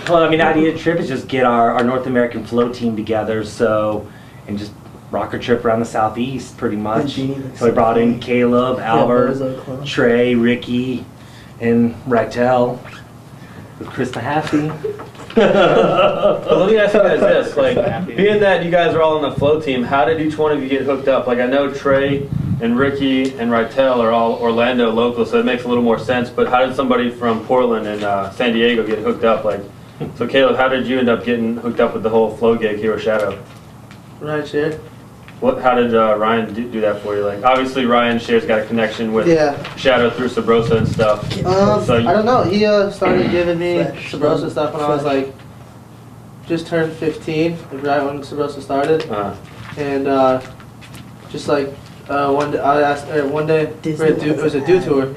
Well, I mean, the idea of the trip is just get our North American flow team together, and just rock a trip around the southeast, pretty much. So we brought in Caleb, Albert, Trey, Ricky, and Raquel with Chris Mahaffey. Well, let me ask you guys this: like, being that you guys are all on the flow team, how did each one of you get hooked up? Like, I know Trey and Ricky and Raquel are all Orlando local, so it makes a little more sense. But how did somebody from Portland and San Diego get hooked up? Like, so Caleb, how did you end up getting hooked up with the whole flow gig here with Shadow? Ryan Sher. How did Ryan do that for you? Like, obviously Ryan Sher's got a connection with Shadow through Sabrosa and stuff. I don't know. He started giving me Sabrosa stuff when I was like just turned 15, right when Sabrosa started, and just like one day I asked one day it was a dew tour,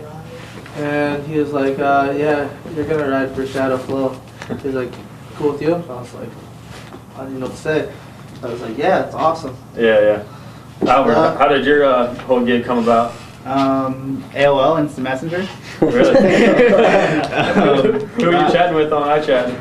and he was like, "Yeah, you're gonna ride for Shadow Flow." He was like, "Cool with you?" I was like, I didn't know what to say. I was like, yeah, it's awesome. Yeah. Albert, how did your whole gig come about? AOL, Instant Messenger. Really? Who are you chatting with on iChat?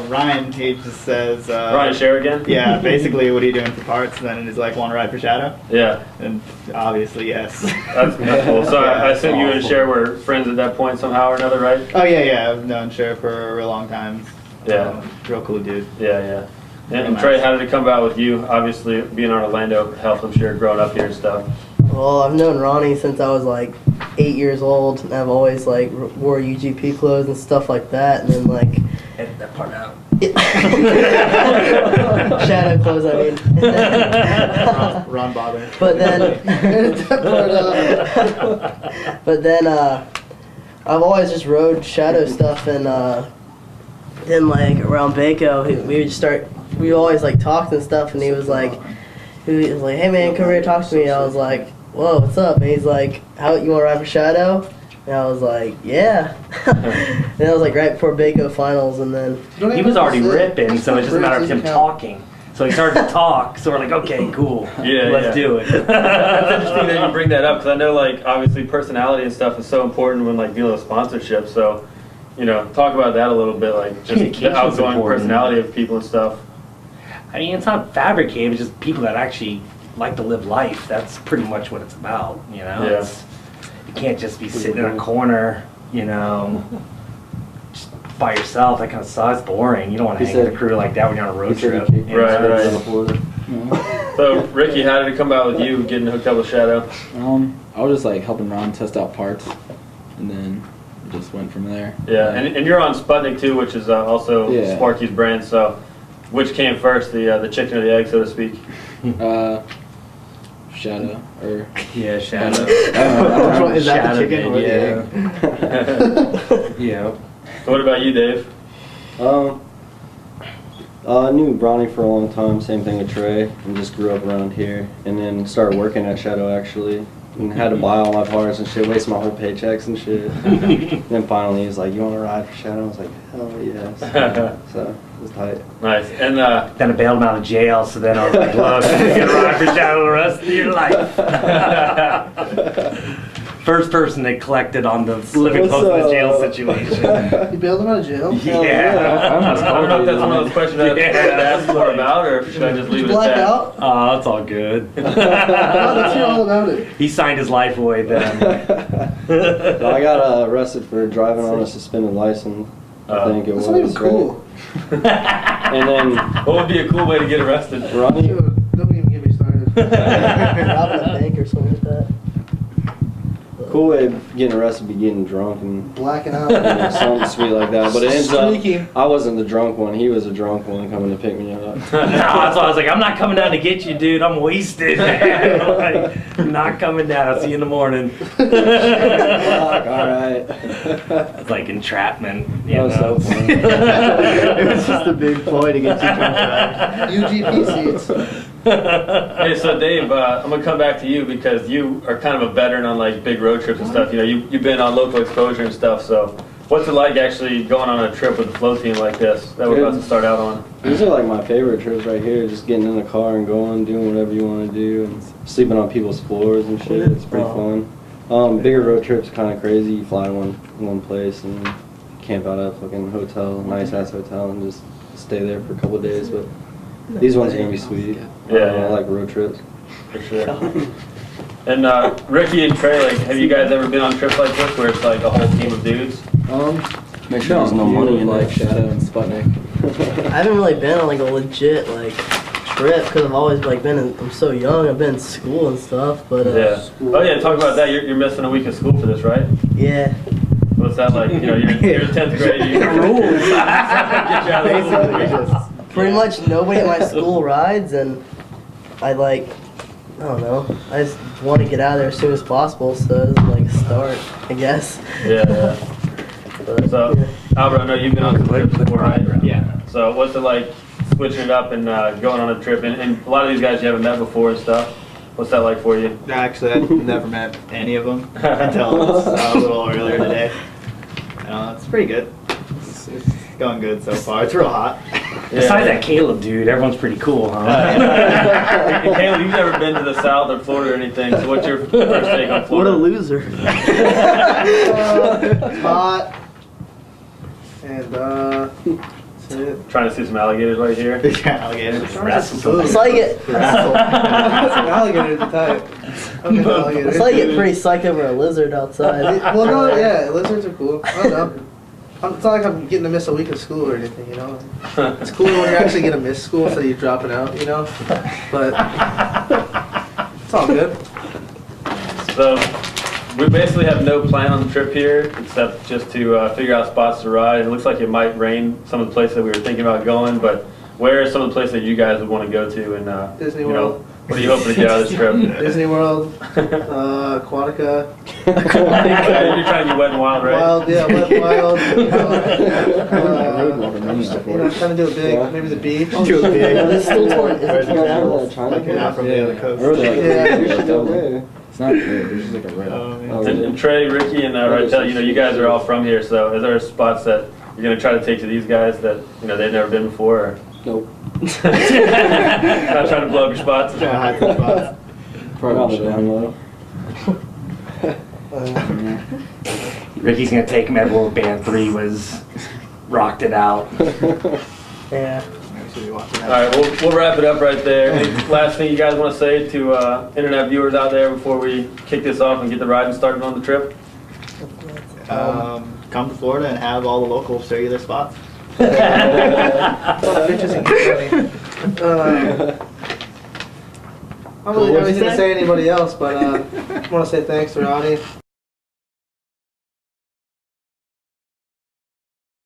Ryan, he just says... Ryan Sher again? Yeah, basically, what are you doing for parts? And then he's like, want to ride for Shadow? Yeah. And obviously, yes. That's cool. So I assume you and Sher were friends at that point somehow or another, right? Oh, yeah. I've known Sher for a real long time. Yeah. Real cool dude. Yeah. And Trey, how did it come about with you? Obviously, being on Orlando helped, I'm sure, growing up here and stuff. Well, I've known Ronnie since I was like 8 years old, and I've always like wore UGP clothes and stuff like that, and then like edit that part out. Shadow clothes, I mean. Ron Bother. But then I've always just rode Shadow stuff, and then like around Baco, we always like talked and stuff, and he was like, hey man, come here, talk to me. And I was like, whoa, what's up? And he's like, how you want to ride for Shadow? And I was like, yeah. And that was like right before Baco finals, and then he was already ripping, so it's just a matter of him talking. So he started to talk, so we're like, okay, cool, let's do it. That's interesting that you bring that up, because I know, like, obviously personality and stuff is so important when, like, dealing with sponsorship, so, you know, talk about that a little bit, like, just the outgoing personality of people and stuff. I mean, it's not fabricated, it's just people that actually like to live life. That's pretty much what it's about, you know? Yeah. You can't just be sitting in a corner, you know, just by yourself. That kind of sucks. Boring. You don't want to hang with a crew like that when you're on a road trip. Right. So, Ricky, how did it come about with you getting hooked up with Shadow? I was just like helping Ron test out parts, and then it just went from there. Yeah, and you're on Sputnik too, which is also Sparky's brand. So, which came first, the chicken or the egg, so to speak? Shadow, or Shadow. Is that the chicken or the egg? Yeah. So what about you, Dave? I knew Bronny for a long time, same thing with Trey, and just grew up around here. And then started working at Shadow actually, and had to buy all my parts and shit, waste my whole paychecks and shit. And then finally he was like, you want to ride for Shadow? I was like, hell yes. So it was tight. Nice. And then I bailed him out of jail, so then I was like, look, you're going to ride for Shadow the rest of your life. First person they collected on the living close to the jail situation. You bailed him out of jail? Yeah. I don't know if that's one of those questions I have to ask more about, or should I just leave it at that? Out? Oh, it's all good. Let's hear all about it. He signed his life away then. I got arrested for driving on a suspended license. I think it was. That's not even cool. And then, what would be a cool way to get arrested? Ronnie. Don't even get me started. robbing a bank or something like that. Cool way of getting arrested would be getting drunk and blacking out. Something sweet like that. But it ends up, I wasn't the drunk one. He was the drunk one coming to pick me up. No, that's why I was like, I'm not coming down to get you, dude. I'm wasted, man. Like, I'm not coming down. I'll see you in the morning. All right. It's like entrapment. You That was know? so funny. It was just a big ploy to get you drunk. UGP seats. Hey, so Dave, I'm gonna come back to you because you are kind of a veteran on like big road trips and stuff. You know, you've been on local exposure and stuff. So, what's it like actually going on a trip with a flow team like this that we're about to start out on? These are like my favorite trips right here. Just getting in the car and going, doing whatever you want to do, and sleeping on people's floors and shit. It's pretty fun. Bigger road trips kind of crazy. You fly one place and camp out at a fucking hotel, nice ass hotel, and just stay there for a couple of days. But these ones are gonna be sweet. Yeah. I like road trips. For sure. And Ricky and Trey, like, have you guys ever been on trips like this where it's like a whole team of dudes? Make sure there's no you money with, in like it. Shadow and Sputnik. I haven't really been on like a legit like trip because I've always like I'm so young. I've been in school and stuff, but Yeah. Oh yeah, talk about that. You're missing a week of school for this, right? yeah. What's that like? You know, you're in 10th grade. Get you out of the Pretty much nobody at my school rides, and I don't know. I just want to get out of there as soon as possible, so it's like a start, I guess. Yeah. But, So, yeah. Albert, I know you've been on some trips before, right? Yeah. So, what's it like switching it up and going on a trip? And a lot of these guys you haven't met before and stuff. What's that like for you? Actually, I've never met any of them until a little earlier today. It's pretty good. It's going good so far. It's real hot. Besides that Caleb dude, everyone's pretty cool, huh? And Caleb, you've never been to the South or Florida or anything, so what's your first take on What Florida? a loser. It's hot. And that's it. Trying to see some alligators right here. Alligators. It's like it. Some alligators are tight. Okay, alligators. It's like get pretty psyched over a lizard outside. Well, no, yeah, lizards are cool. I don't know. It's not like I'm getting to miss a week of school or anything, you know. It's cool when you're actually gonna miss school, so you're dropping out, you know. But it's all good. So, we basically have no plan on the trip here, except just to figure out spots to ride. It looks like it might rain some of the places that we were thinking about going, but where are some of the places that you guys would want to go to? And Disney you know, World. what are you hoping to get out of this trip? Disney World, Aquatica. You're trying to get wet and wild, right? Wild, yeah, wet, wild. Before. Trying to do a big, maybe the beach. Do a big. It's still torn. Is it torn out? Like not from the other coast. It's not good. It's just like a red. And Trey, Ricky, and Rytel, you know, you guys are all from here, so is there spots that you're going to try to take to these guys that, you know, they've never been before? Or? Nope. Not trying to blow up your spots? Trying to hide some spots. Probably down low. Ricky's gonna take him at where Band 3 was, rocked it out. Yeah. All right, we'll wrap it up right there. Any last thing you guys want to say to internet viewers out there before we kick this off and get the riding started on the trip? Come to Florida and have all the locals show you their spots. Bitches and funny. I don't really have anything to say to anybody else, but I want to say thanks to Ronnie